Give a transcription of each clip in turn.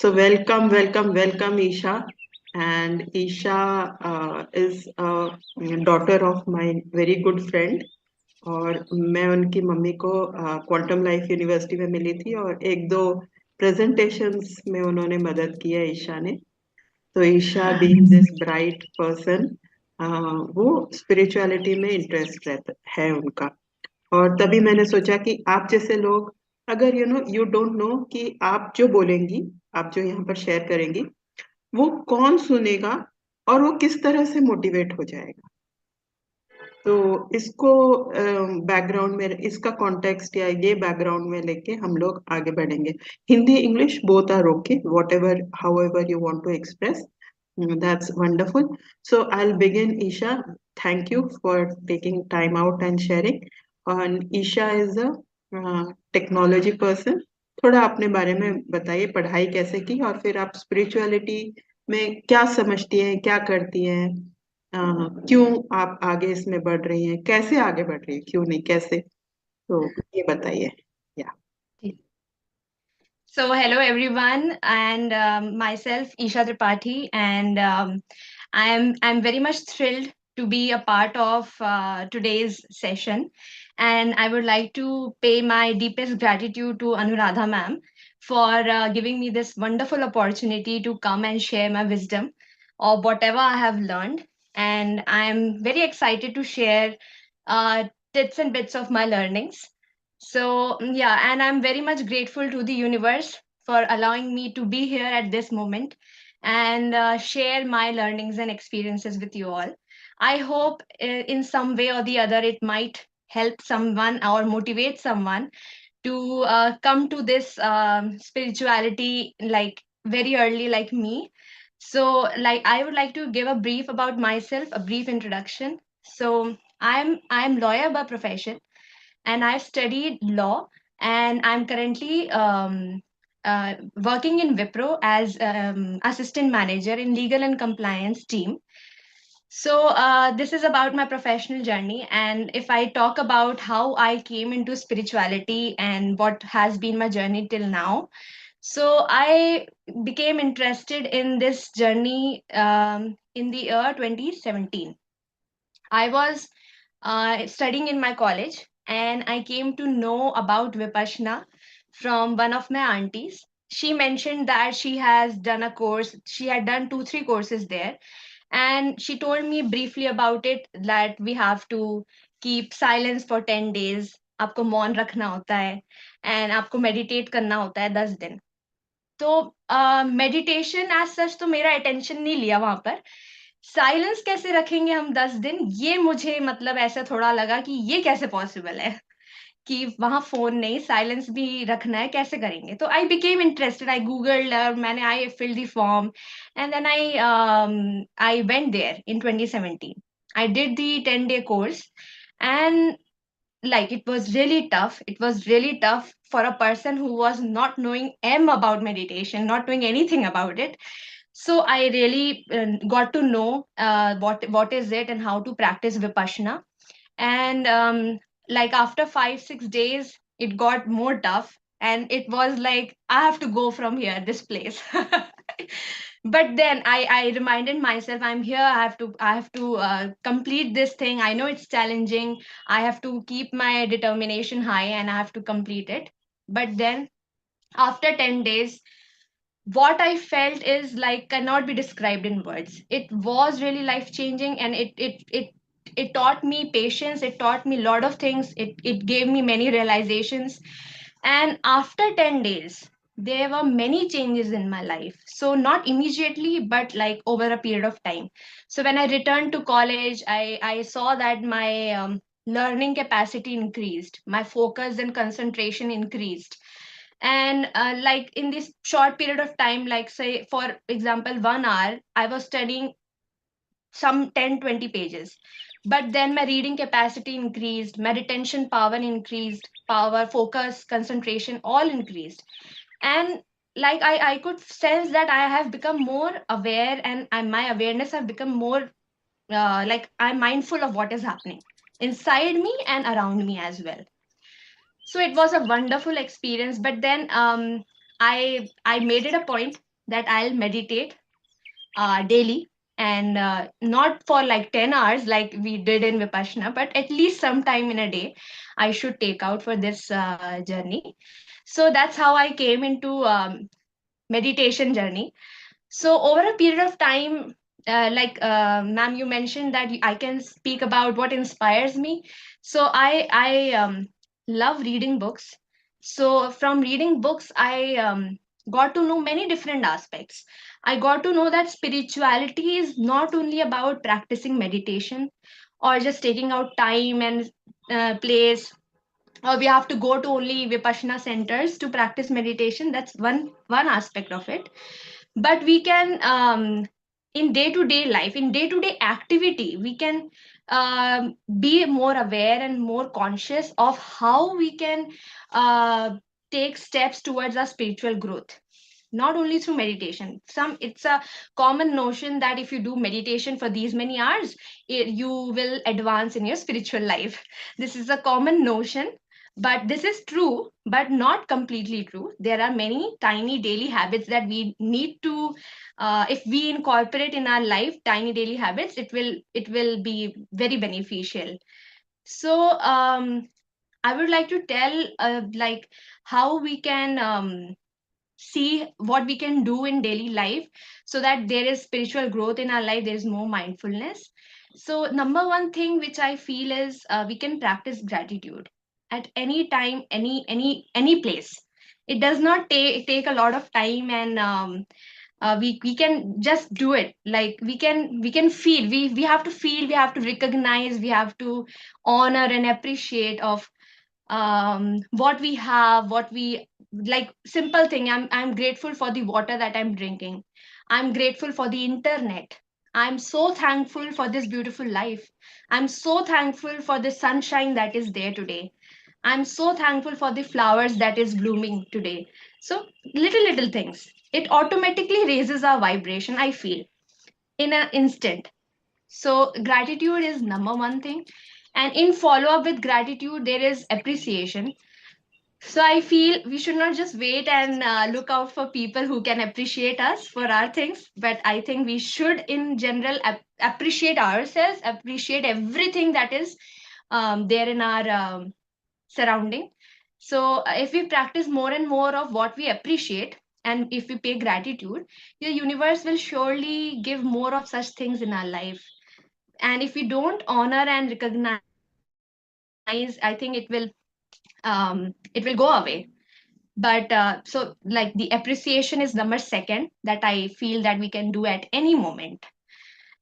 So welcome, Isha. And Isha is a daughter of my very good friend. और मैं उनकी mummy को quantum life university में मिली थी और एक दो प्रेजेंटेशंस में उन्होंने मदद की है ईशा ने। तो Isha being this bright person, वो स्पिरिचुअलिटी में इंटरेस्ट रहता है उनका। और तभी मैंने सोचा कि आप जैसे लोग, अगर यू डोंट नो कि आप जो बोलेंगी, आप जो यहाँ पर शेयर करेंगी, वो कौन सुनेगा और वो किस तरह से मोटिवेट हो जाएगा। तो इसको बैकग्राउंड में, इसका कॉन्टेक्स्ट या ये बैकग्राउंड में लेके हम लोग आगे बढ़ेंगे। Hindi English both are okay, whatever however you want to express, that's wonderful. So I'll begin, Isha. Thank you for taking time out and sharing. And Isha is a technology person. थोड़ा अपने बारे में बताइए, पढ़ाई कैसे की और फिर आप स्पिरिचुअलिटी में क्या समझती हैं, क्या करती हैं, क्यों आप आगे इसमें बढ़ रही हैं, कैसे आगे बढ़ रही है, क्यों नहीं कैसे, तो ये बताइए। या So hello everyone, and myself Isha Tripathi, and I'm very much thrilled to be a part of today's session, and I would like to pay my deepest gratitude to Anuradha ma'am for giving me this wonderful opportunity to come and share my wisdom of whatever I have learned, and I'm very excited to share uh, bits and bits of my learnings. So, yeah, and I'm very much grateful to the universe for allowing me to be here at this moment and share my learnings and experiences with you all. I hope in some way or the other it might help someone or motivate someone to come to this spirituality like very early, like me. So, like, I would like to give a brief about myself, a brief introduction. So, I'm lawyer by profession, and I've studied law, and I'm currently working in Wipro as assistant manager in legal and compliance team. So this is about my professional journey, and if I talk about how I came into spirituality and what has been my journey till now, so I became interested in this journey in the year 2017. I was studying in my college, and I came to know about Vipassana from one of my aunties. She mentioned that she has done a course, she had done 2, 3 courses there, and she told me briefly about it that we have to keep silence for 10 days. आपको मौन रखना होता है and आपको meditate करना होता है 10 दिन. तो मेडिटेशन एज सच तो मेरा अटेंशन नहीं लिया वहां पर. साइलेंस कैसे रखेंगे हम 10 दिन, ये मुझे मतलब ऐसा थोड़ा लगा कि ये कैसे पॉसिबल है कि वहां फोन नहीं, साइलेंस भी रखना है, कैसे करेंगे. तो I became interested, I googled और मैंने I fill the form, and then I went there in 2017. I did the 10 day course, and like it was really tough for a person who was not knowing m about meditation, not knowing anything about it. So I really got to know what is it and how to practice vipassana. And like after 5, 6 days it got more tough, and it was like I have to go from here, this place. But then I reminded myself, I'm here, I have to complete this thing. I know it's challenging, I have to keep my determination high, and I have to complete it. But then after 10 days, what I felt is like cannot be described in words. It was really life changing, and it taught me patience, it taught me a lot of things, it gave me many realizations. And after 10 days, there were many changes in my life. So not immediately, but like over a period of time. So when I returned to college, I saw that my learning capacity increased, my focus and concentration increased. And like in this short period of time, like say for example 1 hour, I was studying some 10, 20 pages. But then my reading capacity increased, my retention power increased, power, focus, concentration all increased. And like I could sense that I have become more aware, and my awareness have become more like I'm mindful of what is happening inside me and around me as well. So it was a wonderful experience. But then I made it a point that I'll meditate daily, and not for like 10 hours like we did in Vipassana, but at least some time in a day I should take out for this journey. So that's how I came into meditation journey. So over a period of time, ma'am, you mentioned that I can speak about what inspires me. So I love reading books. So from reading books, I got to know many different aspects. I got to know that spirituality is not only about practicing meditation or just taking out time and place, or we have to go to only Vipassana centers to practice meditation. That's one aspect of it. But we can, in day to day life, in day to day activity, we can be more aware and more conscious of how we can uh, take steps towards our spiritual growth, not only through meditation. Some, it's a common notion that if you do meditation for these many hours, you will advance in your spiritual life. This is a common notion, but this is true, but not completely true. There are many tiny daily habits that we need to, if we incorporate in our life tiny daily habits, it will be very beneficial. So I would like to tell like how we can see what we can do in daily life so that there is spiritual growth in our life, there is more mindfulness. So number one thing which I feel is we can practice gratitude at any time, any place. It does not take a lot of time, and we can just do it. Like we can feel, we have to feel, we have to recognize, we have to honor and appreciate of what we have, what we like. Simple thing, I'm grateful for the water that I'm drinking. I'm grateful for the internet. I'm so thankful for this beautiful life. I'm so thankful for the sunshine that is there today. I'm so thankful for the flowers that is blooming today. So little things, it automatically raises our vibration, I feel, in an instant. So gratitude is number one thing, and in follow up with gratitude there is appreciation. So I feel we should not just wait and look out for people who can appreciate us for our things, but I think we should, in general, appreciate ourselves, appreciate everything that is there in our surrounding. So if we practice more and more of what we appreciate, and if we pay gratitude, the universe will surely give more of such things in our life. And if we don't honor and recognize, I think it will go away. But so like the appreciation is number second that I feel that we can do at any moment.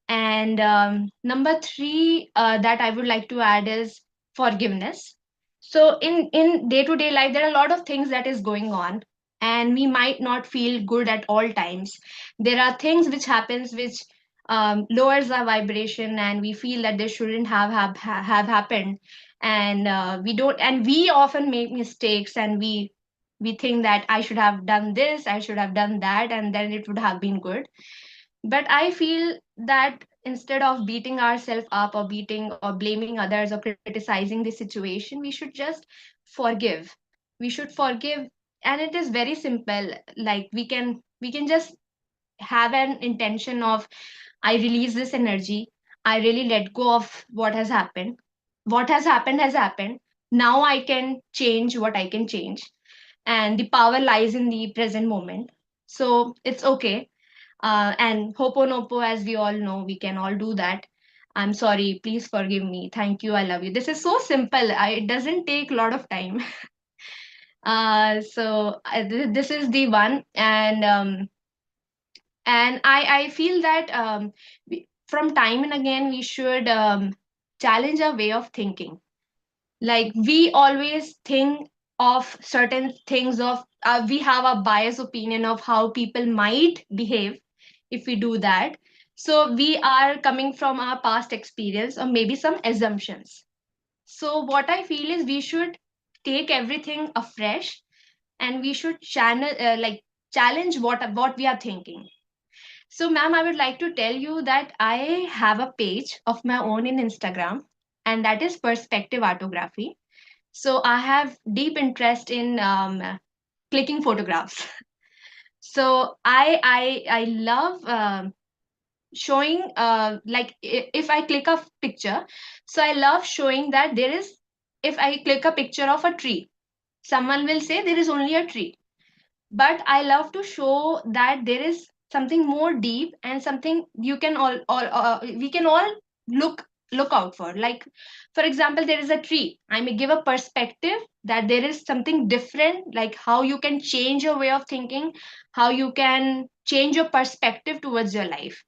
And number three that I would like to add is forgiveness. So in day to day life there are a lot of things that is going on, and we might not feel good at all times. There are things which happens which lowers our vibration, and we feel that they shouldn't have happened. And we don't, and we often make mistakes, and we think that I should have done this, I should have done that, and then it would have been good. But I feel that instead of beating ourselves up or beating or blaming others or criticizing the situation, we should just forgive. We should forgive. And it is very simple. Like we can just have an intention of, I release this energy, I really let go of what has happened. What has happened. Now I can change what I can change, and the power lies in the present moment. So it's okay. And Hoponopo, as we all know, we can all do that. I'm sorry, please forgive me. Thank you, I love you. This is so simple. It doesn't take a lot of time. This is the one, and I feel that from time and again we should challenge our way of thinking. Like we always think of certain things of, we have a biased opinion of how people might behave if we do that. So we are coming from our past experience or maybe some assumptions. So what I feel is we should take everything afresh, and we should channel challenge what we are thinking. So ma'am, I would like to tell you that I have a page of my own in Instagram, and that is Perspective Artography. So I have deep interest in clicking photographs. So I love showing like if I click a picture, so I love showing that there is, if I click a picture of a tree, someone will say there is only a tree, but I love to show that there is something more deep and something you can all we can all look out for. Like, for example, there is a tree, I may give a perspective that there is something different, like how you can change your way of thinking, how you can change your perspective towards your life.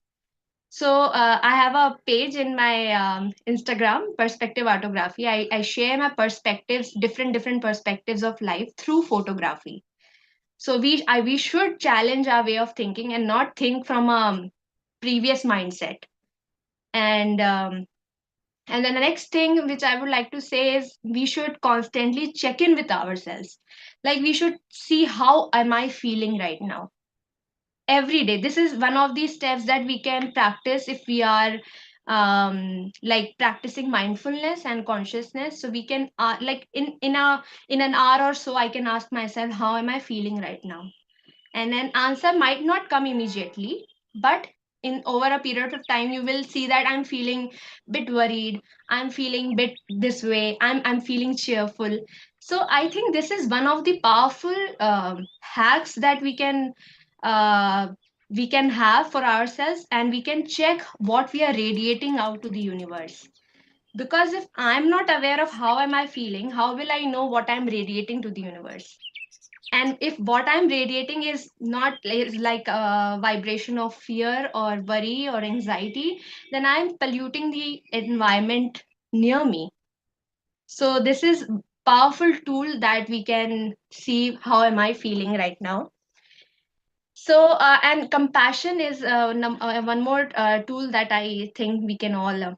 So I have a page in my Instagram, Perspective Artography. I share my perspectives, different perspectives of life through photography. So we should challenge our way of thinking and not think from a previous mindset. And and then the next thing which I would like to say is we should constantly check in with ourselves. Like, we should see how am I feeling right now every day. This is one of these steps that we can practice if we are like practicing mindfulness and consciousness. So we can like in an hour or so I can ask myself, how am I feeling right now? And an answer might not come immediately, but in over a period of time you will see that I'm feeling bit worried, I'm feeling bit this way, I'm feeling cheerful. So I think this is one of the powerful hacks that uh, we can have for ourselves, and we can check what we are radiating out to the universe. Because if I'm not aware of how am I feeling, how will I know what I'm radiating to the universe? And if what I'm radiating is not is like a vibration of fear or worry or anxiety, then I'm polluting the environment near me. So this is powerful tool that we can see how am I feeling right now. So and compassion is one more tool that I think we can all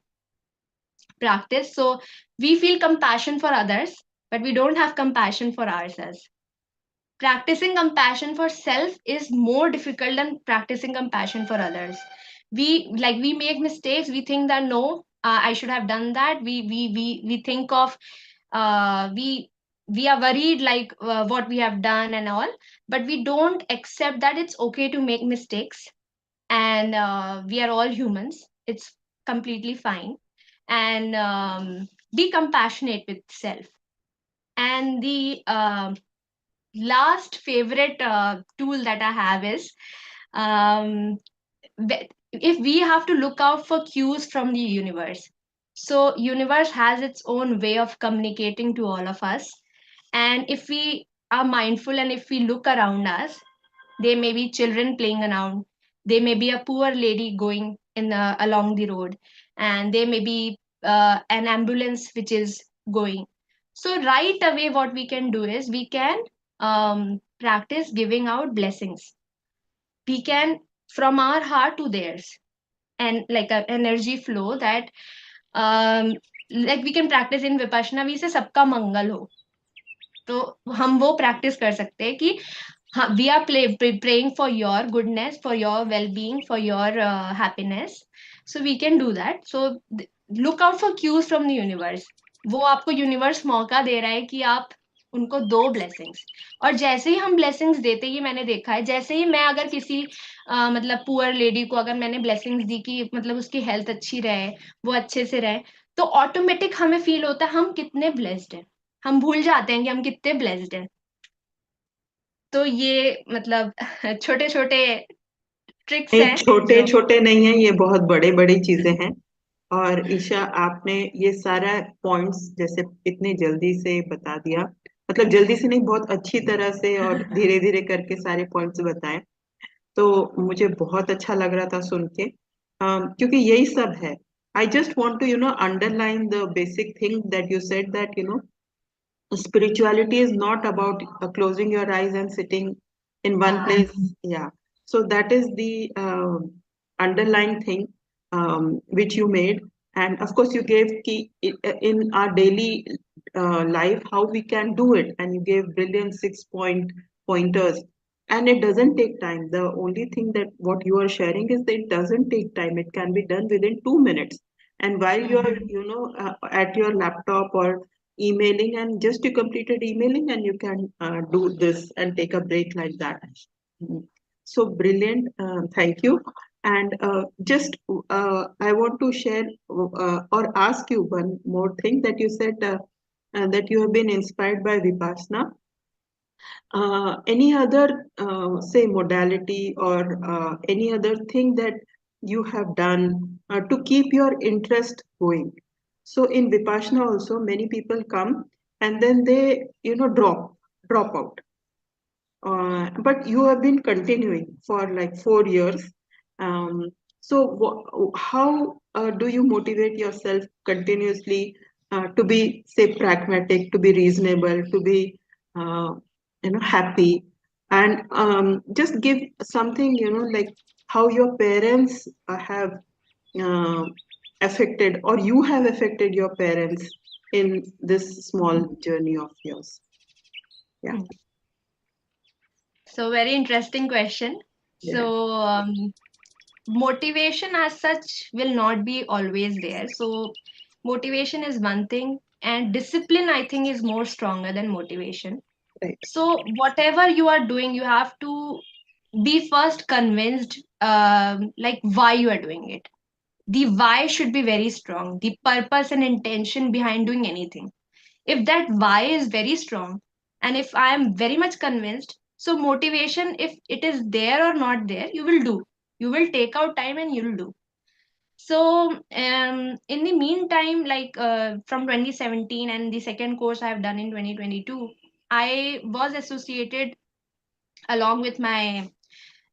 practice. So we feel compassion for others, but we don't have compassion for ourselves. Practicing compassion for self is more difficult than practicing compassion for others. We make mistakes, we think that no, I should have done that. We think of we are worried like what we have done and all, but we don't accept that it's okay to make mistakes, and we are all humans, it's completely fine. And be compassionate with self. And the last favorite tool that I have is, um, if we have to look out for cues from the universe. So universe has its own way of communicating to all of us, and if we are mindful and if we look around us, there may be children playing around, there may be a poor lady going along the road, and there may be an ambulance which is going. So right away what we can do is we can practice giving out blessings. We can, from our heart to theirs, and like an energy flow that um, like we can practice in Vipassana, we say सबका मंगल हो. तो हम वो practice कर सकते हैं कि हाँ, we are praying for your goodness, for your well-being, for your happiness. So we can do that. So look out for cues from the universe. वो आपको यूनिवर्स मौका दे रहा है कि आप उनको दो ब्लेसिंग्स. और जैसे ही हम ब्लेसिंग्स देते, ये मैंने देखा है, जैसे ही मैं अगर किसी मतलब पुअर लेडी को अगर मैंने ब्लेसिंग्स दी कि मतलब उसकी हेल्थ अच्छी रहे, वो अच्छे से रहे, तो ऑटोमेटिक हमें फील होता है हम कितने ब्लेस्ड हैं. हम भूल जाते हैं कि हम कितने ब्लेस्ड हैं. तो ये मतलब छोटे छोटे ट्रिक्स नहीं, हैं छोटे जो. छोटे नहीं है, ये बहुत बड़े बड़ी चीजें हैं। और ईशा, आपने ये सारा पॉइंट्स जैसे इतनी जल्दी से बता दिया, मतलब जल्दी से नहीं, बहुत अच्छी तरह से और धीरे धीरे करके सारे पॉइंट्स बताए। तो मुझे बहुत अच्छा लग रहा था सुन के, क्योंकि यही सब है। I just want to underline the basic thing that you said, that spirituality is not about closing your eyes and sitting in one place. Yeah. So that is the underlying thing which you made. And of course, you gave key in our daily life how we can do it. And you gave brilliant 6 point pointers. And it doesn't take time. The only thing that what you are sharing is that it doesn't take time. It can be done within 2 minutes. And while you are, at your laptop or emailing, and just you completed emailing, and you can do this and take a break like that. Mhm. So brilliant. Thank you. And just I want to share or ask you one more thing that you said that you have been inspired by Vipassana. Any other, say, modality or any other thing that you have done to keep your interest going? So in Vipassana also, many people come and then they, drop out. But you have been continuing for like 4 years. Um, so how do you motivate yourself continuously to be, say, pragmatic, to be reasonable, to be, uh, happy, and just give something, like how your parents have uh, affected, or you have affected your parents in this small journey of yours. Yeah, Hmm. So, very interesting question. yeah, So, motivation as such will not be always there. So, motivation is one thing, and discipline, I think, is more stronger than motivation. right. So, whatever you are doing, you have to be first convinced, like why you are doing it. The why should be very strong, the purpose and intention behind doing anything. If that why is very strong, and if I am very much convinced, so motivation, if it is there or not there, you will do. You will take out time and you'll do. So in the meantime, like from 2017 and the second course I have done in 2022, I was associated along with my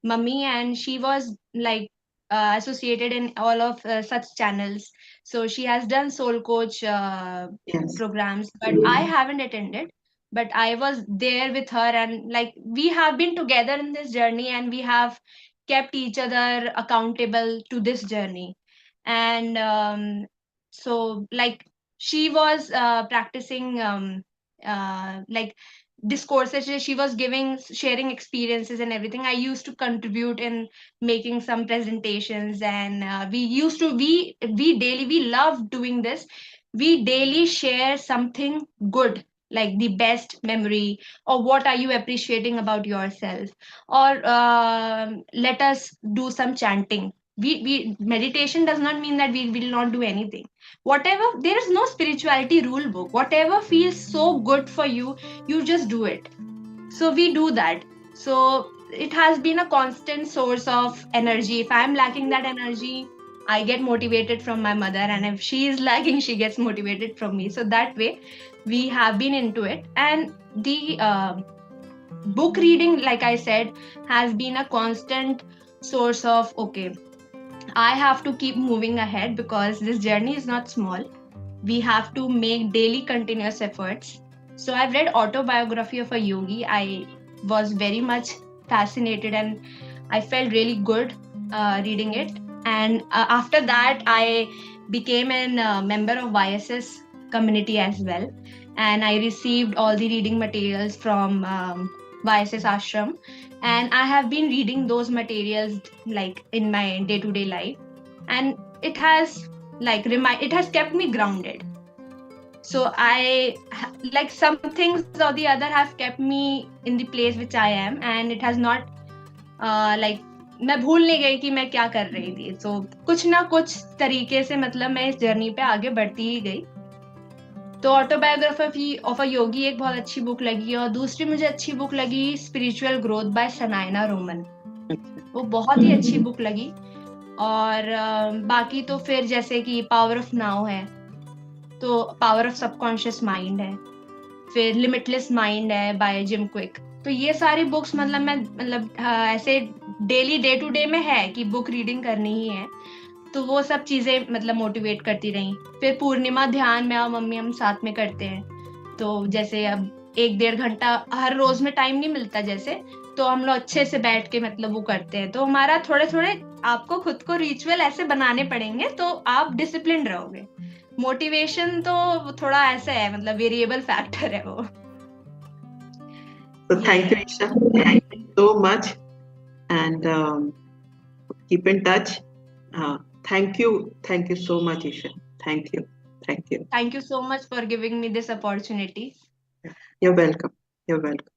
mummy, and she was like associated in all of such channels. So she has done soul coach Yes. programs, but I haven't attended. But I was there with her, and like we have been together in this journey, and we have kept each other accountable to this journey. And so like she was practicing like discourses she was giving, sharing experiences and everything. I used to contribute in making some presentations, and we daily, we love doing this. We daily share something good, like the best memory, or what are you appreciating about yourself, or let us do some chanting. We meditation does not mean that we will not do anything. Whatever, there is no spirituality rule book. Whatever feels so good for you, you just do it. So we do that. So it has been a constant source of energy. If I'm lacking that energy, I get motivated from my mother, and if she is lacking, she gets motivated from me. So that way we have been into it. And the book reading, like I said, has been a constant source of, okay, I have to keep moving ahead because this journey is not small. We have to make daily continuous efforts. So I've read Autobiography of a Yogi. I was very much fascinated, and I felt really good reading it. And after that, I became a member of YSS community as well, and I received all the reading materials from YSS ashram, and I have been reading those materials like in my day-to-day life, and it has it has kept me grounded. So like some things or the other have kept me in the place which I am, and it has not like मैं भूल नहीं गई कि मैं क्या कर रही थी. So कुछ ना कुछ तरीके से मतलब मैं इस जर्नी पे आगे बढ़ती ही गई. तो ऑटोबायोग्राफी ऑफ अ योगी एक बहुत अच्छी बुक लगी, और दूसरी मुझे अच्छी बुक लगी स्पिरिचुअल ग्रोथ बाय सनायना रोमन. वो बहुत ही अच्छी बुक लगी. और बाकी तो फिर जैसे कि पावर ऑफ नाउ है, तो पावर ऑफ सबकॉन्शियस माइंड है, फिर लिमिटलेस माइंड है बाय जिम क्विक. तो ये सारी बुक्स मतलब मैं ऐसे डेली डे टू डे में है कि बुक रीडिंग करनी ही है. तो वो सब चीजें मतलब मोटिवेट करती रही. फिर पूर्णिमा ध्यान मैं और मम्मी हम साथ में करते हैं. तो जैसे अब 1-1.5 घंटा हर रोज में टाइम नहीं मिलता जैसे, तो हम लोग अच्छे से बैठ के मतलब वो करते हैं. तो हमारा थोड़े थोड़े आपको खुद को रिचुअल ऐसे बनाने पड़ेंगे, तो आप डिसिप्लिन रहोगे. मोटिवेशन तो थोड़ा ऐसा है, मतलब वेरिएबल फैक्टर है वो. So ये thank you, है. Isha. Thank you so much, and keep in touch. Thank you so much, Isha. Thank you, thank you. Thank you so much for giving me this opportunity. You're welcome. You're welcome.